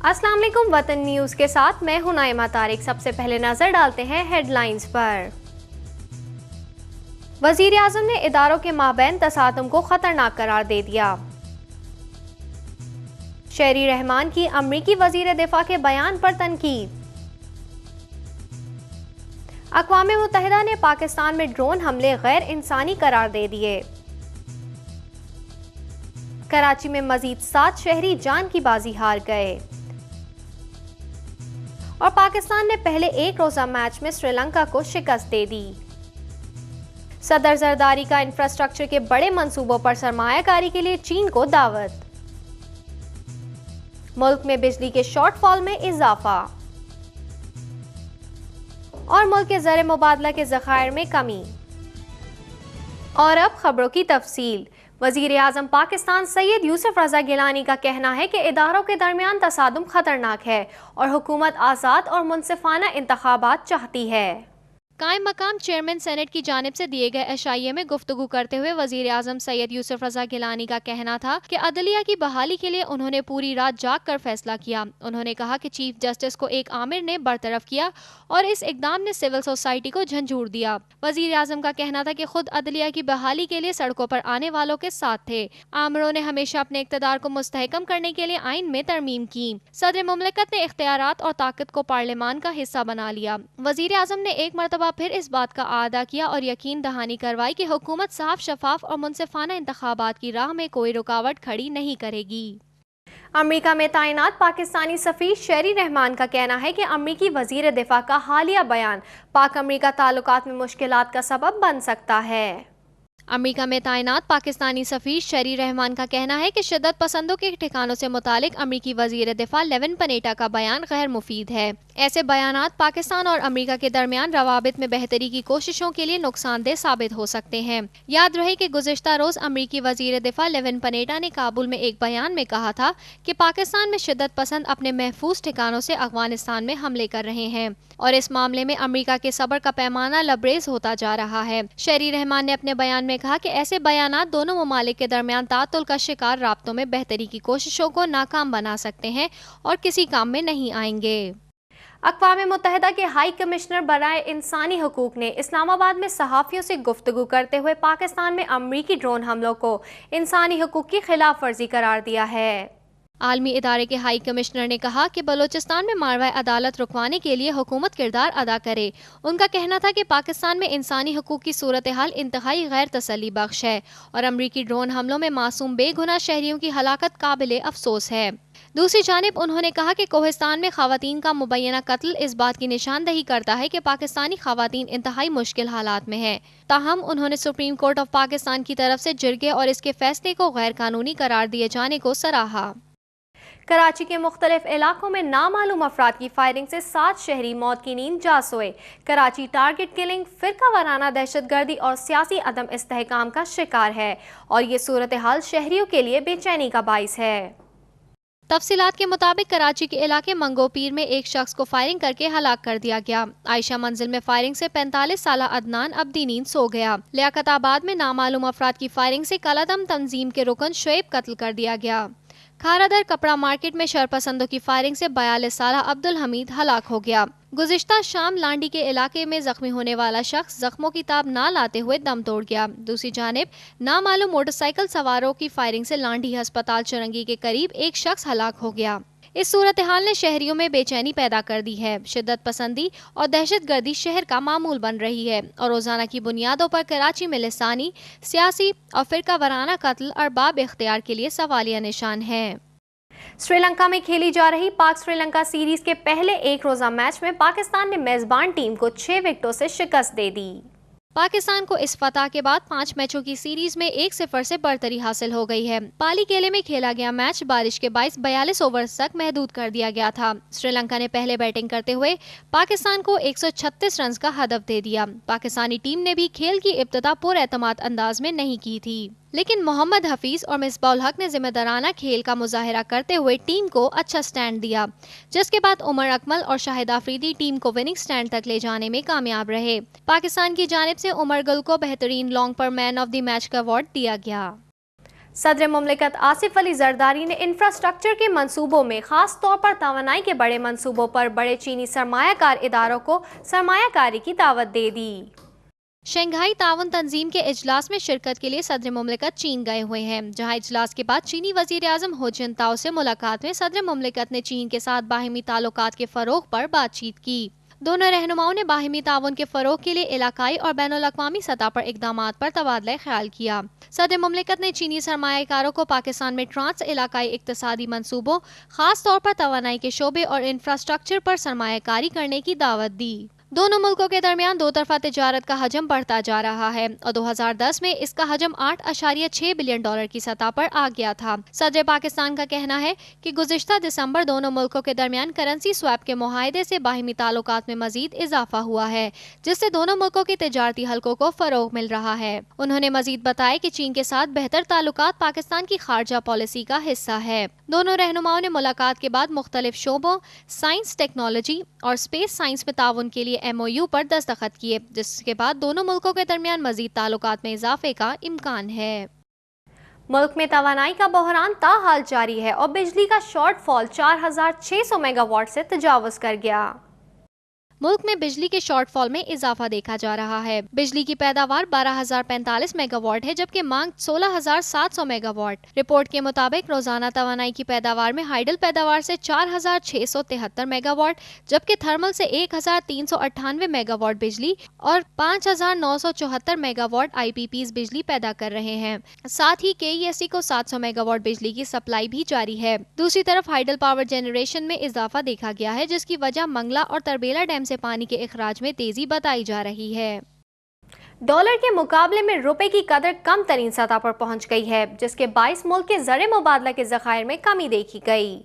अस्सलाम वालेकुम। वतन न्यूज़ के साथ मैं हूं नाइमा तारिक। सबसे पहले नजर डालते हैं हेडलाइंस पर। वजीर आजम ने इदारों के माबैन तसादुम को खतरनाक करार दे दिया। शेरी रहमान की अमरीकी वजीर दिफा के बयान पर तनकीद। अक़वाम मुत्तहिदा ने पाकिस्तान में ड्रोन हमले गैर इंसानी करार दे दिए। कराची में मजीद 7 शहरी जान की बाजी हार गए। और पाकिस्तान ने पहले एक रोजा मैच में श्रीलंका को शिकस्त दे दी। सदर जरदारी का इंफ्रास्ट्रक्चर के बड़े मंसूबों पर सरमायाकारी के लिए चीन को दावत। मुल्क में बिजली के शॉर्टफॉल में इजाफा। और मुल्क के ज़र मुबादला के ज़खायर में कमी। और अब खबरों की तफसील। वज़ीर आज़म पाकिस्तान सैयद यूसुफ रज़ा गिलानी का कहना है कि इदारों के दरमियान तसादुम खतरनाक है और हुकूमत आज़ाद और मुनसिफाना इंतखाबात चाहती है। कायम मकाम चेयरमैन सेनेट की जानिब से दिए गए एशाइये में गुफ्तगू करते हुए वज़ीर आज़म सैयद यूसुफ रज़ा गिलानी का कहना था कि अदलिया की बहाली के लिए उन्होंने पूरी रात जाग कर फैसला किया। उन्होंने कहा कि चीफ जस्टिस को एक आमिर ने बरतरफ किया और इस इकदाम ने सिविल सोसाइटी को झंझूर दिया। वज़ीर आज़म का कहना था कि खुद अदलिया की बहाली के लिए सड़कों पर आने वालों के साथ थे। आमिरों ने हमेशा अपने इक़्तिदार को मुस्तहकम करने के लिए आइन में तरमीम की। सदर मुमलिकत ने इख्तियारात और ताकत को पार्लियामान का हिस्सा बना लिया। वज़ीर आज़म ने एक मरतबा फिर इस बात का आदा किया और यकीन दहानी करवाई कि हुकूमत साफ, शफाफ और मुनसिफाना इंतखाबात की राह में कोई रुकावट खड़ी नहीं करेगी। अमेरिका में तैनात पाकिस्तानी सफीर शेरी रहमान का कहना है कि अमेरिकी वजीर दिफा का हालिया बयान पाक अमेरिका ताल्लुकात में मुश्किलात का सबब बन सकता है। अमेरिका में तैनात पाकिस्तानी सफीर शेरी रहमान का कहना है कि शिद्दत पसंदों के ठिकानों से मुतालिक अमेरिकी वजीर दिफा लेविन पनेटा का बयान गैर मुफीद है। ऐसे बयानात पाकिस्तान और अमेरिका के दरमियान रवाबित में बेहतरी की कोशिशों के लिए नुकसानदेह साबित हो सकते हैं। याद रहे कि गुज़िश्ता रोज अमेरिकी वजीर दिफा लेविन पनेटा ने काबुल में एक बयान में कहा था कि पाकिस्तान में शिद्दत पसंद अपने महफूज ठिकानों से अफगानिस्तान में हमले कर रहे हैं और इस मामले में अमेरिका के सब्र का पैमाना लबरेज होता जा रहा है। शेरी रहमान ने अपने बयान में कहा कि ऐसे बयानात दोनों ममालिक के दरमियान तातुल का शिकार राब्तों में बेहतरी की कोशिशों को नाकाम बना सकते हैं और किसी काम में नहीं आएंगे। अक़वाम मुत्तहिदा के हाई कमिश्नर बराए इंसानी हकूक़ ने इस्लामाबाद में सहाफ़ियों से गुफ्तगू करते हुए पाकिस्तान में अमरीकी ड्रोन हमलों को इंसानी हकूक़ की खिलाफ वर्जी करार दिया है। आलमी इदारे के हाई कमिश्नर ने कहा कि बलोचिस्तान में मारवाए अदालत रुकवाने के लिए हुकूमत किरदार अदा करे। उनका कहना था कि पाकिस्तान में इंसानी हकूक़ की सूरत हाल इंतहाई गैर तसल्ली बख्श है और अमरीकी ड्रोन हमलों में मासूम बेगुनाह शहरियों की हलाकत काबिल अफसोस है। दूसरी जानिब उन्होंने कहा कि कोहिस्तान में खवातीन का मुबैना कत्ल इस बात की निशानदही करता है कि पाकिस्तानी खवातीन इंतहाई मुश्किल हालात में हैं। ताहम उन्होंने सुप्रीम कोर्ट ऑफ पाकिस्तान की तरफ से जिरगे और इसके फैसले को गैर कानूनी करार दिए जाने को सराहा। कराची के मुख्तलिफ इलाकों में नामालूम अफराद की फायरिंग से 7 शहरी मौत की नींद जा सोए। कराची टारगेट किलिंग, फिरका वाराना दहशतगर्दी और सियासी अदम इस्तेहकाम का शिकार है और ये सूरत हाल शहरियों के लिए बेचैनी का बाइस है। तफसीलात के मुताबिक कराची के इलाके मंगोपीर में एक शख्स को फायरिंग करके हलाक कर दिया गया। आयशा मंजिल में फायरिंग से 45 साला अदनान अब्दी नींद सो गया। लियाकताबाद में नामालूम अफराद की फायरिंग से कलादम तंजीम के रुकन शुएब कत्ल कर दिया गया। खारादर कपड़ा मार्केट में शरपसंदों की फायरिंग से 42 साला अब्दुल हमीद हलाक हो गया। गुज़िश्ता शाम लांडी के इलाके में जख्मी होने वाला शख्स जख्मों की ताब ना लाते हुए दम तोड़ गया। दूसरी जानिब नामालूम मोटरसाइकिल सवारों की फायरिंग से लांडी अस्पताल चुरंगी के करीब एक शख्स हलाक हो गया। इस सूरत हाल ने शहरियों में बेचैनी पैदा कर दी है। शिद्दत पसंदी और दहशतगर्दी शहर का मामूल बन रही है और रोजाना की बुनियादों पर कराची में लिसानी, सियासी और फिरका वाराना कत्ल अरबाब इख्तियार के लिए सवालिया निशान है। श्रीलंका में खेली जा रही पाक श्रीलंका सीरीज के पहले एक रोजा मैच में पाकिस्तान ने मेजबान टीम को 6 विकेटों से शिकस्त दे दी। पाकिस्तान को इस फतह के बाद 5 मैचों की सीरीज में 1-0 से बढ़तरी हासिल हो गई है। पाली केले में खेला गया मैच बारिश के बाइस 42 ओवर्स तक महदूद कर दिया गया था। श्रीलंका ने पहले बैटिंग करते हुए पाकिस्तान को 136 रन का हदफ दे दिया। पाकिस्तानी टीम ने भी खेल की इब्तिदा पुरएतमाद अंदाज में नहीं की थी, लेकिन मोहम्मद हफीज और मिसबाउल हक ने जिम्मेदाराना खेल का मुजाहिरा करते हुए टीम को अच्छा स्टैंड दिया, जिसके बाद उमर अकमल और शाहिद आफरीदी टीम को विनिंग स्टैंड तक ले जाने में कामयाब रहे। पाकिस्तान की जानिब से उमर गुल को बेहतरीन लॉन्ग पर मैन ऑफ द मैच का अवार्ड दिया गया। صدر مملکت آصف علی زرداری نے انفراسٹرکچر کے منصوبوں میں خاص طور پر توانائی کے بڑے منصوبوں پر بڑے چینی سرمایہ کار اداروں کو سرمایہ کاری کی دعوت دے دی۔ شنگھائی تعاون تنظیم کے اجلاس میں شرکت کے لیے صدر مملکت چین گئے ہوئے ہیں، جہاں اجلاس کے بعد چینی وزیر اعظم ہو جنتاؤ سے ملاقات میں صدر مملکت نے چین کے ساتھ باہمی تعلقات کے فروغ پر بات چیت کی۔ دونوں رہنماؤں نے باہمی تعاون کے فروغ کے لیے علاقائی اور بین الاقوامی سطح پر اقدامات پر تبادلہ خیال کیا۔ صدر مملکت نے چینی سرمایہ کاروں کو پاکستان میں ٹرانس علاقائی اقتصادی منصوبوں، خاص طور پر توانائی کے شعبے اور انفراسٹرکچر پر سرمایہ کاری کرنے کی دعوت دی۔ دونوں ملکوں کے درمیان دو طرفہ تجارت کا حجم بڑھتا جا رہا ہے اور 2010 میں اس کا حجم 8.6 بلین ڈالر کی سطح پر آ گیا تھا۔ صدر پاکستان کا کہنا ہے کہ گزشتہ دسمبر دونوں ملکوں کے درمیان کرنسی سویپ کے معاہدے سے باہمی تعلقات میں مزید اضافہ ہوا ہے، جس سے دونوں ملکوں کے تجارتی حلقوں کو فروغ مل رہا ہے۔ انہوں نے مزید بتایا کہ چین کے ساتھ بہتر تعلقات پاکستان کی خارجہ پالیسی کا حصہ ہے۔ دونوں رہنماؤں نے ملاقات کے بعد مختلف شعبوں، سائنس، ٹیکنالوجی اور اسپیس سائنس میں تعاون کے لیے MOU پر دستخط کیے، جس کے بعد دونوں ملکوں کے درمیان مزید تعلقات میں اضافے کا امکان ہے۔ ملک میں توانائی کا بحران تاحال جاری ہے اور بجلی کا شارٹ فال 4600 میگا واٹ سے تجاوز کر گیا۔ ملک میں بجلی کے شارٹ فال میں اضافہ دیکھا جا رہا ہے۔ بجلی کی پیداوار 12045 میگا واٹ ہے، جبکہ مانگ 16700 میگا واٹ۔ رپورٹ کے مطابق روزانہ توانائی کی پیداوار میں ہائیڈل پیداوار سے 4673 میگا واٹ، جبکہ تھرمل سے 1398 میگا واٹ بجلی اور 5974 میگا واٹ IPPs بجلی پیدا کر رہے ہیں۔ ساتھ ہی KESC کو 700 میگا واٹ بجلی کی سپلائی بھی جاری ہے۔ دوسری طرف ہائیڈل پاور جنریشن میں اضافہ دیکھا گیا ہے، جس کی وجہ منگلا اور تربیلا ڈیم سے پانی کے اخراج میں تیزی بتائی جا رہی ہے۔ ڈالر کے مقابلے میں روپے کی قدر کم ترین سطح پر پہنچ گئی ہے، جس کے باعث ملک کے زر مبادلہ کے ذخائر میں کمی دیکھی گئی۔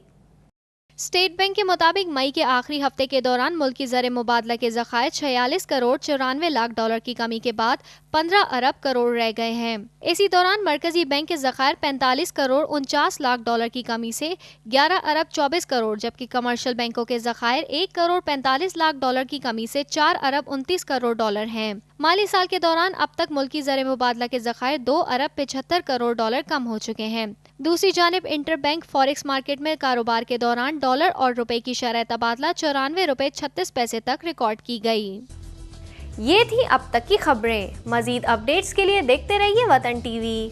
اسٹیٹ بینک کے مطابق مئی کے آخری ہفتے کے دوران ملکی زر مبادلہ کے ذخائر 46 کروڑ 94 لاکھ ڈالر کی کمی کے بعد 15 ارب کروڑ رہ گئے ہیں۔ اسی دوران مرکزی بینک کے ذخائر 45 کروڑ 49 لاکھ ڈالر کی کمی سے 11 ارب 24 کروڑ، جبکہ کمرشل بینکوں کے ذخائر 1 کروڑ 45 لاکھ ڈالر کی کمی سے 4 ارب 29 کروڑ ڈالر ہیں۔ مالی سال کے دوران اب تک ملکی زر مبادلہ کے ذخائر 2 ارب 75 کروڑ ڈالر کم ہو چکے ہیں۔ دوسری جانب انٹر بینک فوریکس مارکیٹ میں کاروبار کے دوران ڈالر اور روپے کی شرح تبادلہ 94 روپے 36 پیسے تک ریکارڈ کی گئی۔ یہ تھی اب تک کی خبریں۔ مزید اپڈیٹس کے لیے دیکھتے رہیے وطن ٹی وی۔